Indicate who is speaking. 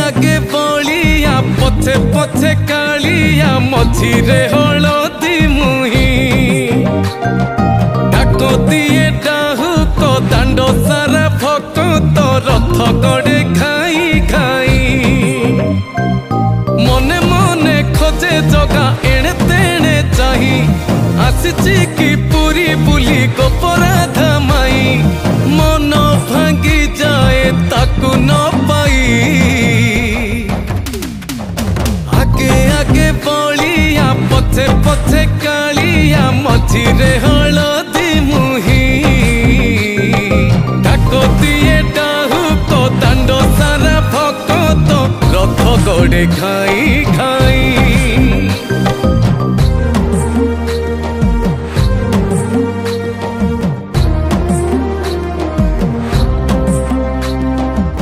Speaker 1: आगे बलिया पछे पछे कालिया मझिरे हलदी मुही डाको दिए डाहुक दांड सारा भक्त रथ गड़े खाई खाई मने मने खोजे जगा एणे तेणे चाही आसिची की पूरी बुली गोपराधा माई मन भांगी जाए ताकू न पाई आगे आगे बलिया पछे पछे कालिया मझिरे हलदी मुही डाको दिए डाहुक दांड सारा भक्त रथ गड़े खाई खाई।